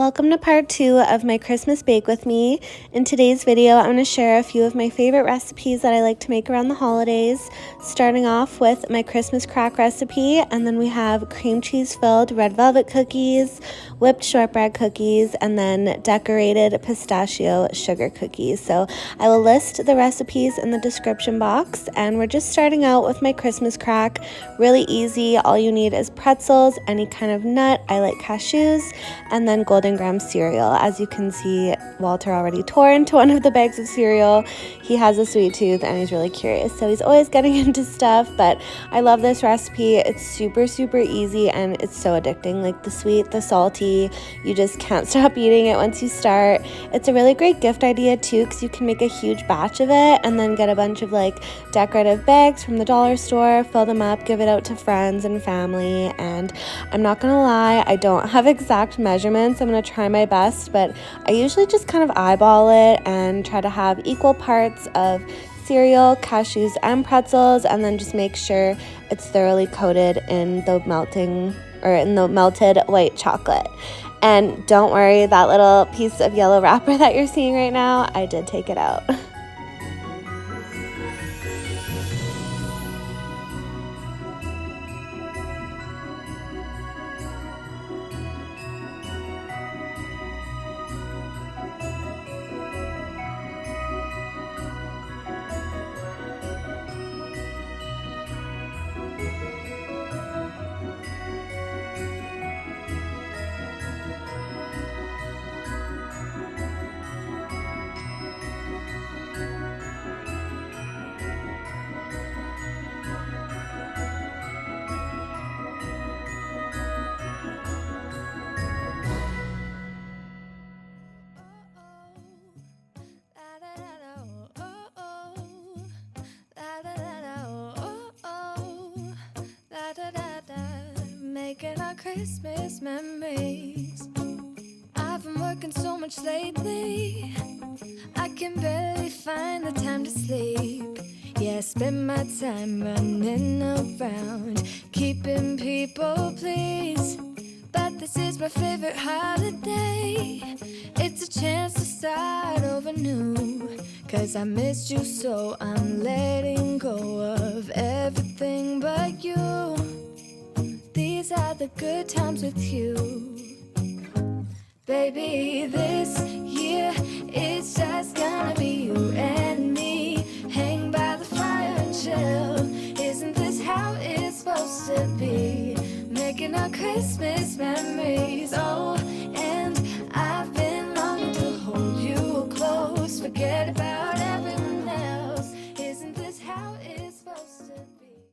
Welcome to part 2 of my Christmas Bake With Me. In today's video, I'm going to share a few of my favorite recipes that I like to make around the holidays, starting off with my Christmas crack recipe, and then we have cream cheese filled red velvet cookies, whipped shortbread cookies, and then decorated pistachio sugar cookies. So I will list the recipes in the description box, and we're just starting out with my Christmas crack. Really easy. All you need is pretzels, any kind of nut. I like cashews, and then golden graham cereal. As you can see, Walter already tore into one of the bags of cereal. He has a sweet tooth and he's really curious, so he's always getting into stuff, but I love this recipe. It's super easy and it's so addicting. Like the sweet, the salty, you just can't stop eating it once you start. It's a really great gift idea too, because you can make a huge batch of it and then get a bunch of like decorative bags from the dollar store, fill them up, give it out to friends and family. And I'm not gonna lie, I don't have exact measurements. I'm gonna try my best, but I usually just kind of eyeball it and try to have equal parts of cereal, cashews, and pretzels, and then just make sure it's thoroughly coated in the melted white chocolate. And don't worry, that little piece of yellow wrapper that you're seeing right now, I did take it out. Making our Christmas memories. I've been working so much lately, I can barely find the time to sleep. Yeah, I spend my time running around, keeping people pleased. But this is my favorite holiday. It's a chance to start over new, 'cause I missed you, so I'm letting go of everything but you. These are the good times with you. Baby, this year it's just gonna be you and me. Hang by the fire and chill. Isn't this how it's supposed to be? Making our Christmas memories. Oh, and I've been longing to hold you close. Forget about everyone else. Isn't this how it's supposed to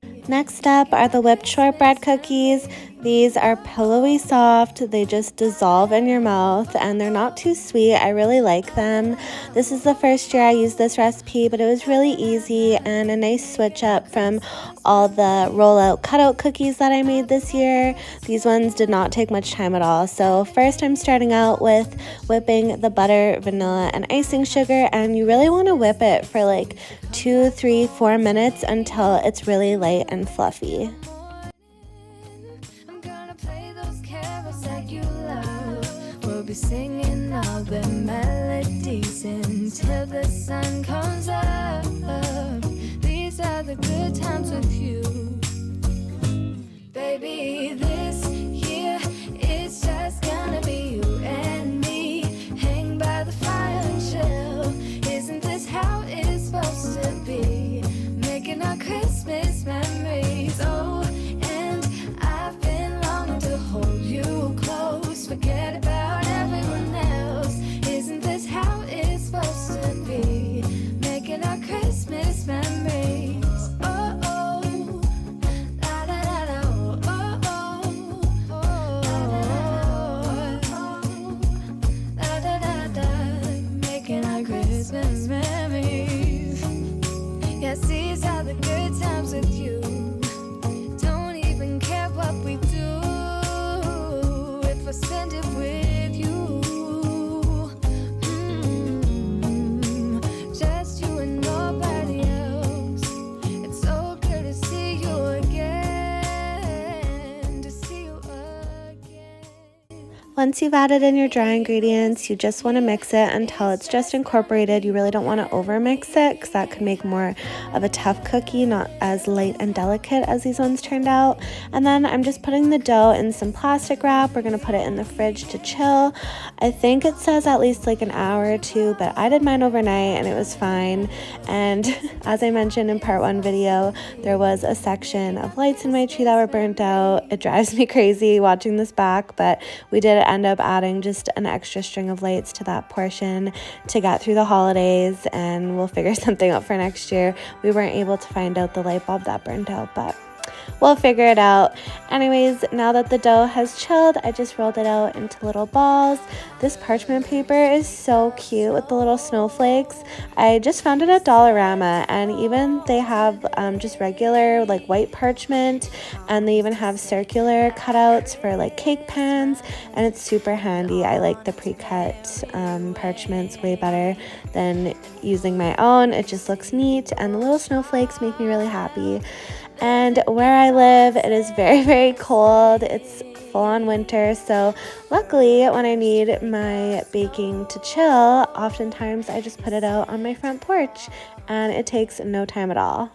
be? Next up are the whipped shortbread cookies. These are pillowy soft, they just dissolve in your mouth, and they're not too sweet. I really like them. This is the first year I used this recipe, but it was really easy and a nice switch up from all the roll-out cutout cookies that I made this year. These ones did not take much time at all. So first I'm starting out with whipping the butter, vanilla, and icing sugar, and you really want to whip it for like 2, 3, 4 minutes until it's really light and fluffy. We'll be singing all the melodies until the sun comes up. These are the good times with you. Baby, this year it's just gonna be you and me. Hang by the fire and chill. Isn't this how it's supposed to be? Making our Christmas memories. Oh, and I've been longing to hold you close. Forget about everyone else. Isn't this how it's supposed to be? Making our Christmas memories. Oh, oh. Once you've added in your dry ingredients, you just want to mix it until it's just incorporated. You really don't want to over mix it because that could make more of a tough cookie, not as light and delicate as these ones turned out. And then I'm just putting the dough in some plastic wrap. We're going to put it in the fridge to chill. I think it says at least like an hour or two, but I did mine overnight and it was fine. And as I mentioned in part 1 video, there was a section of lights in my tree that were burnt out. It drives me crazy watching this back, but we did end up adding just an extra string of lights to that portion to get through the holidays, and we'll figure something out for next year. We weren't able to find out the light bulb that burnt out, but we'll figure it out. Anyways, now that the dough has chilled, I just rolled it out into little balls. This parchment paper is so cute with the little snowflakes. I just found it at Dollarama, and even they have just regular like white parchment, and they even have circular cutouts for like cake pans, and it's super handy. I like the pre-cut parchments way better than using my own. It just looks neat, and the little snowflakes make me really happy. And where I live, it is very, very cold. It's full-on winter, so luckily when I need my baking to chill, oftentimes I just put it out on my front porch, and it takes no time at all.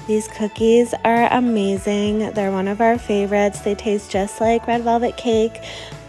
These cookies are amazing. They're one of our favorites. They taste just like red velvet cake,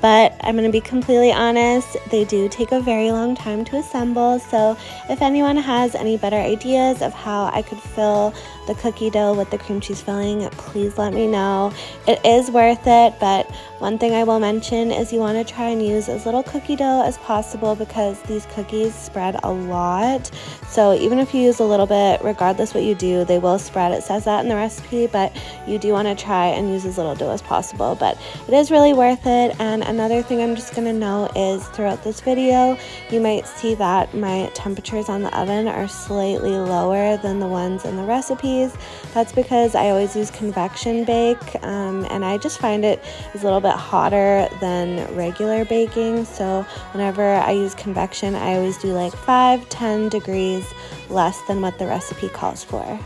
but I'm going to be completely honest, they do take a very long time to assemble. So if anyone has any better ideas of how I could fill the cookie dough with the cream cheese filling, please let me know. It is worth it, but one thing I will mention is you want to try and use as little cookie dough as possible because these cookies spread a lot. So even if you use a little bit, regardless what you do, they will spread. It says that in the recipe, but you do want to try and use as little dough as possible. But it is really worth it. And another thing I'm just going to note is throughout this video, you might see that my temperatures on the oven are slightly lower than the ones in the recipes. That's because I always use convection bake, and I just find it is a little bit hotter than regular baking. So whenever I use convection, I always do like 5-10 degrees less than what the recipe calls for.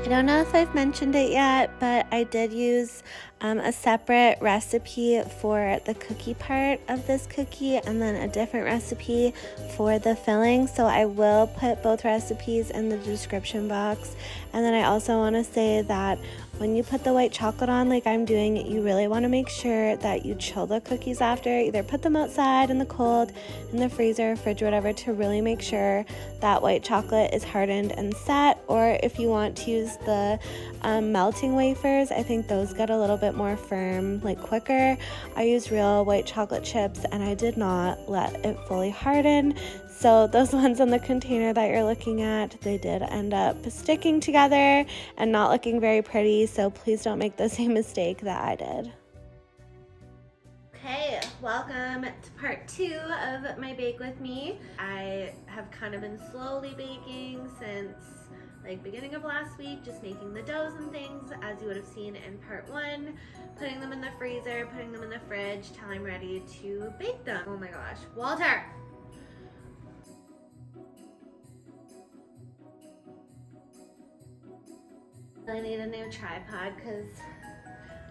I don't know if I've mentioned it yet, but I did use a separate recipe for the cookie part of this cookie and then a different recipe for the filling. So I will put both recipes in the description box. And then I also want to say that when you put the white chocolate on like I'm doing, you really want to make sure that you chill the cookies after. Either put them outside in the cold, in the freezer, fridge, whatever, to really make sure that white chocolate is hardened and set. Or if you want to use the melting wafers, I think those get a little bit more firm, like quicker. I use real white chocolate chips and I did not let it fully harden. So those ones in the container that you're looking at, they did end up sticking together and not looking very pretty. So please don't make the same mistake that I did. Okay, welcome to part 2 of my Bake With Me. I have kind of been slowly baking since like beginning of last week, just making the doughs and things as you would have seen in part 1, putting them in the freezer, putting them in the fridge till I'm ready to bake them. Oh my gosh, Walter! I need a new tripod because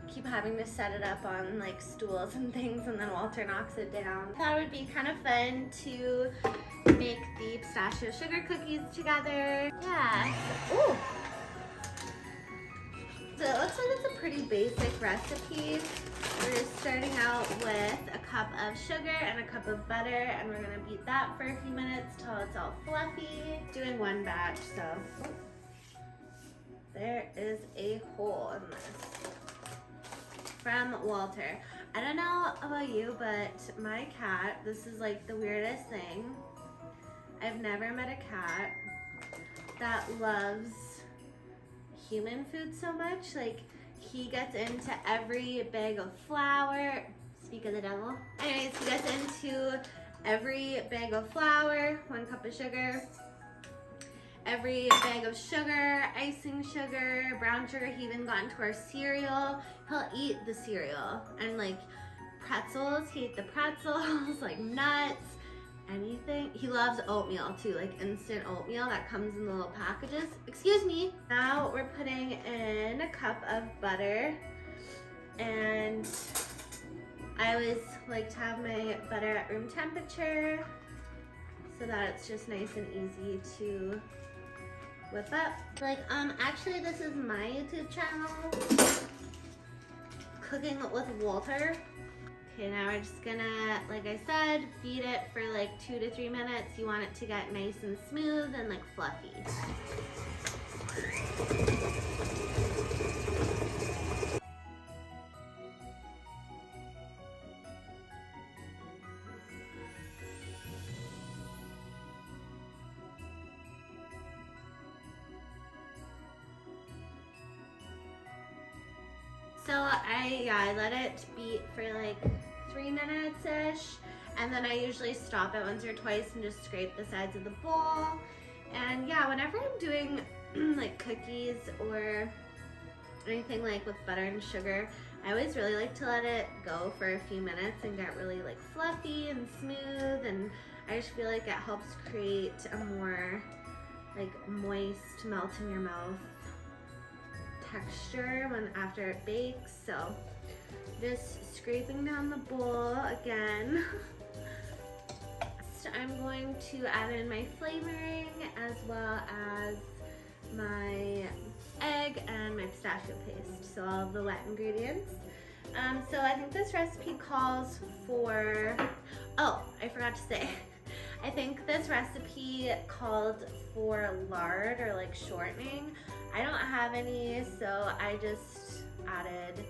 I keep having to set it up on like stools and things, and then Walter knocks it down. I thought it would be kind of fun to make the pistachio sugar cookies together. Yeah. Ooh. So it looks like it's a pretty basic recipe. We're starting out with a cup of sugar and a cup of butter, and we're gonna beat that for a few minutes till it's all fluffy. Doing one batch, so there is a hole in this. From Walter. I don't know about you, but my cat, this is like the weirdest thing. I've never met a cat that loves human food so much. Like, he gets into every bag of flour. Speak of the devil. Anyways, he gets into every bag of flour, 1 cup of sugar, every bag of sugar, icing sugar, brown sugar. He even got into our cereal. He'll eat the cereal. And like pretzels, he ate the pretzels, like nuts, anything. He loves oatmeal too, like instant oatmeal that comes in the little packages. Excuse me. Now we're putting in a cup of butter, and I always like to have my butter at room temperature so that it's just nice and easy to whip up. Like, actually this is my YouTube channel, Cooking with Walter. Okay, now we're just gonna, like I said, beat it for like 2 to 3 minutes. You want it to get nice and smooth and like fluffy. So I let it beat for like 3 minutes-ish, and then I usually stop it once or twice and just scrape the sides of the bowl. And yeah, whenever I'm doing like cookies or anything like with butter and sugar, I always really like to let it go for a few minutes and get really like fluffy and smooth, and I just feel like it helps create a more like moist, melt in your mouth texture after it bakes. So just scraping down the bowl again. So I'm going to add in my flavoring as well as my egg and my pistachio paste, so all of the wet ingredients. So I think this recipe calls for, oh, I forgot to say, I think this recipe called for lard or like shortening. I don't have any, so I just added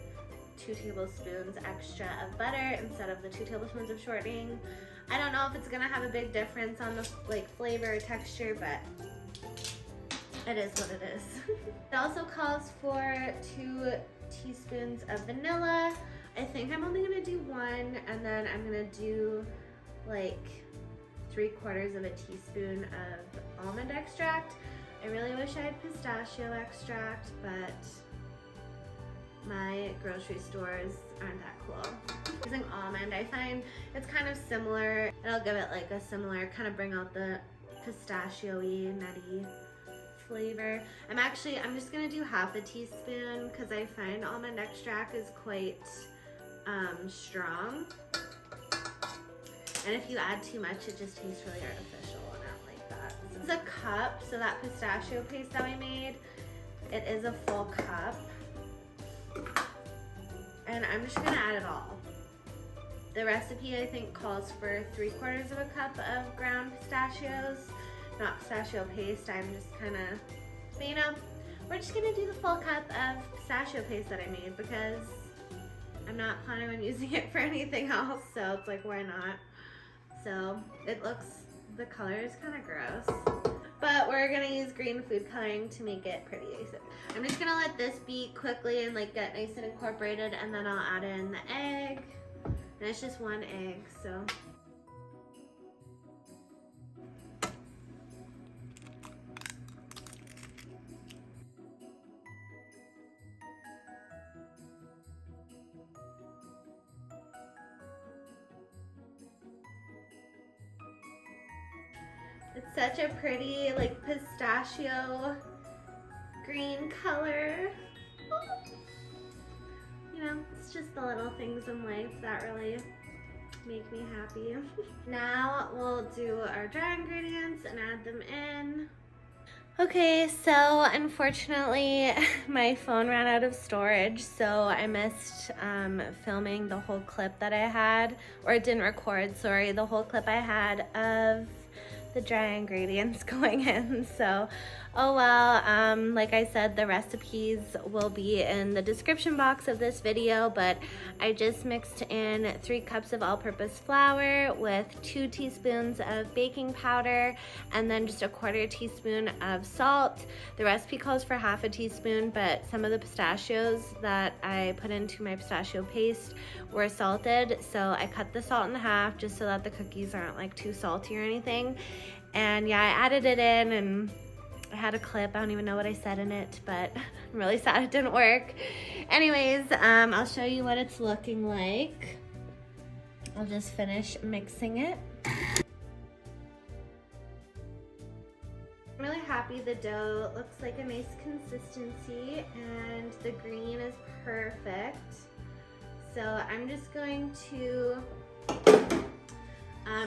2 tablespoons extra of butter instead of the 2 tablespoons of shortening. I don't know if it's gonna have a big difference on the like flavor or texture, but it is what it is. It also calls for 2 teaspoons of vanilla. I think I'm only gonna do 1, and then I'm gonna do like 3/4 of a teaspoon of almond extract. I really wish I had pistachio extract, but my grocery stores aren't that cool. Using almond, I find it's kind of similar. It'll give it like a similar, kind of bring out the pistachio-y, nutty flavor. I'm just gonna do 1/2 teaspoon because I find almond extract is quite strong. And if you add too much, it just tastes really artificial, and I don't like that. This is a cup, so that pistachio paste that we made, it is a full cup. And I'm just gonna add it all. The recipe, I think, calls for 3/4 of a cup of ground pistachios, not pistachio paste. I'm just kind of, but you know, we're just gonna do the full cup of pistachio paste that I made because I'm not planning on using it for anything else, so it's like, why not? So it looks, the color is kind of gross, but we're gonna use green food coloring to make it pretty. I'm just gonna let this beat quickly and like get nice and incorporated, and then I'll add in the egg. And it's just 1 egg, so. It's such a pretty like pistachio green color. You know, just the little things in life that really make me happy. Now we'll do our dry ingredients and add them in. Okay, so unfortunately my phone ran out of storage, so I missed filming the whole clip that I had, or it didn't record, sorry, the whole clip I had of the dry ingredients going in. So oh well, like I said, the recipes will be in the description box of this video, but I just mixed in 3 cups of all-purpose flour with 2 teaspoons of baking powder and then just a 1/4 teaspoon of salt. The recipe calls for 1/2 teaspoon, but some of the pistachios that I put into my pistachio paste were salted, so I cut the salt in half just so that the cookies aren't like too salty or anything. And yeah, I added it in, and I had a clip. I don't even know what I said in it, but I'm really sad it didn't work. Anyways, I'll show you what it's looking like. I'll just finish mixing it. I'm really happy the dough looks like a nice consistency and the green is perfect. So I'm just going to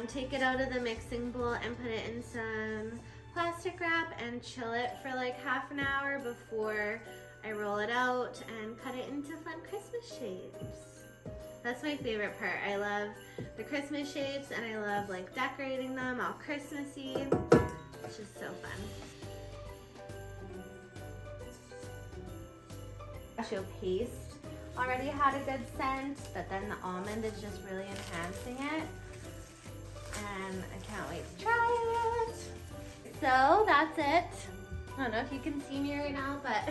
take it out of the mixing bowl and put it in some plastic wrap and chill it for like 1/2 an hour before I roll it out and cut it into fun Christmas shapes. That's my favorite part. I love the Christmas shapes and I love like decorating them all Christmassy. It's just so fun. Pistachio paste already had a good scent, but then the almond is just really enhancing it. And I can't wait to try it. So that's it. I don't know if you can see me right now, but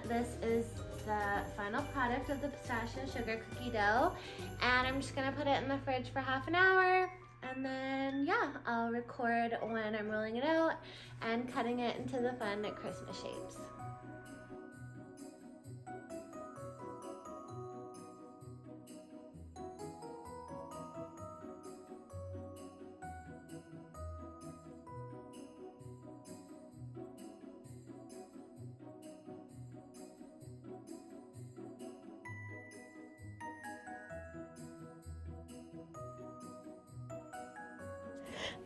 this is the final product of the pistachio sugar cookie dough. And I'm just gonna put it in the fridge for 1/2 an hour. And then yeah, I'll record when I'm rolling it out and cutting it into the fun Christmas shapes.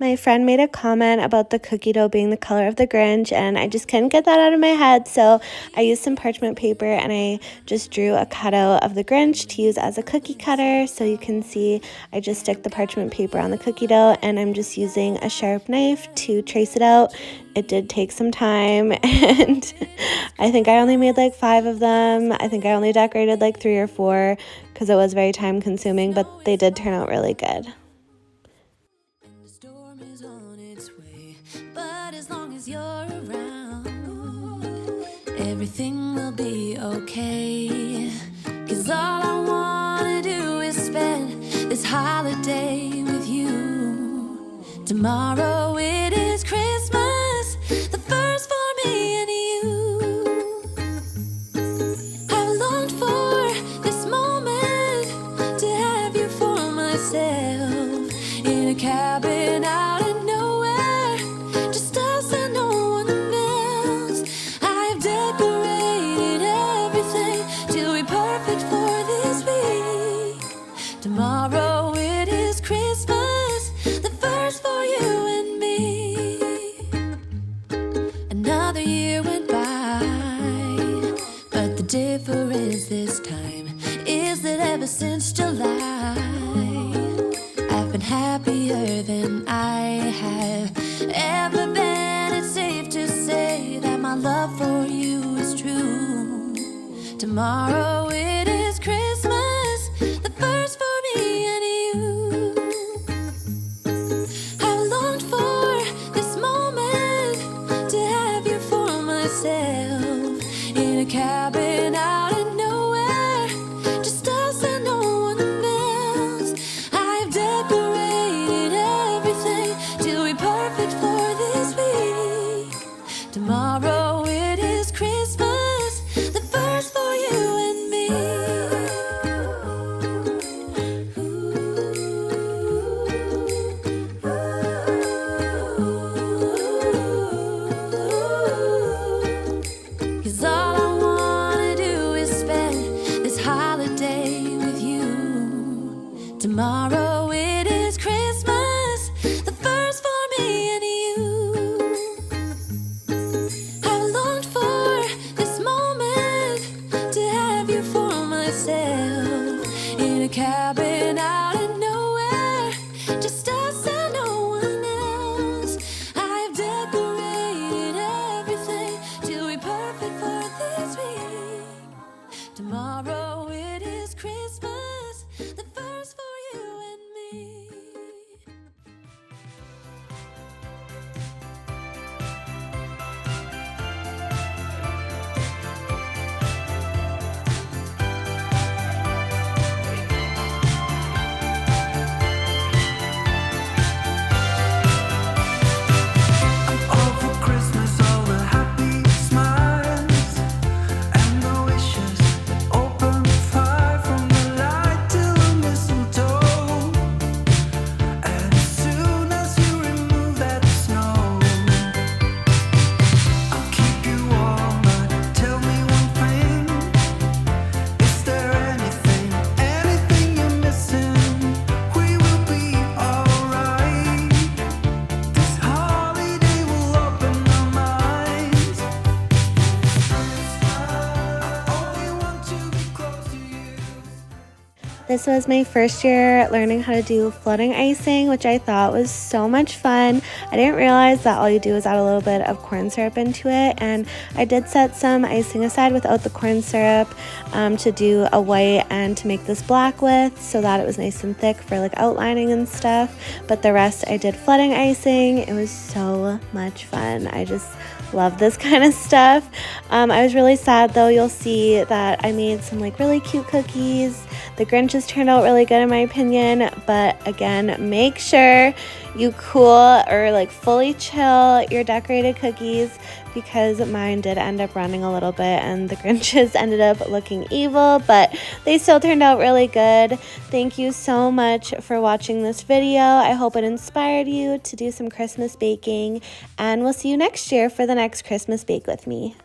My friend made a comment about the cookie dough being the color of the Grinch, and I just couldn't get that out of my head, so I used some parchment paper and I just drew a cutout of the Grinch to use as a cookie cutter. So you can see I just stick the parchment paper on the cookie dough and I'm just using a sharp knife to trace it out. It did take some time, and I think I only made like 5 of them. I think I only decorated like 3 or 4 because it was very time consuming, but they did turn out really good. You're around, everything will be okay. 'Cause all I wanna do is spend this holiday with you. Tomorrow it is Christmas, the first for me and you. I've longed for this moment to have you for myself in a cabin out in nowhere, just us and no one else. I've decorated everything to be perfect for this week. Tomorrow it is Christmas, the first for you and me. Another year went by, but the difference this time is that ever since July, I've been happier than I have ever been. It's safe to say that my love for you is true. Tomorrow it is Christmas, the first for me and you. I've longed for this moment to have you for myself in a cabin out in nowhere, just us and no one else. I've decorated everything to be perfect for this week. Tomorrow it is Christmas, the first for you and me. Cause all I wanna do is a cabin out of nowhere, just us and no one else. I've decorated everything till we're perfect for this week. Tomorrow it is Christmas, the first for you and me. This was my first year learning how to do floating icing, which I thought was so much fun. I didn't realize that all you do is add a little bit of corn syrup into it, and I did set some icing aside without the corn syrup to do a white and to make this black with, so that it was nice and thick for like outlining and stuff. But the rest I did flooding icing. It was so much fun. I just love this kind of stuff. I was really sad though. You'll see that I made some like really cute cookies. The Grinches turned out really good in my opinion, but again, make sure you cool or like fully chill your decorated cookies, because mine did end up running a little bit and the Grinches ended up looking evil, but they still turned out really good. Thank you so much for watching this video. I hope it inspired you to do some Christmas baking, and we'll see you next year for the next Christmas Bake with me.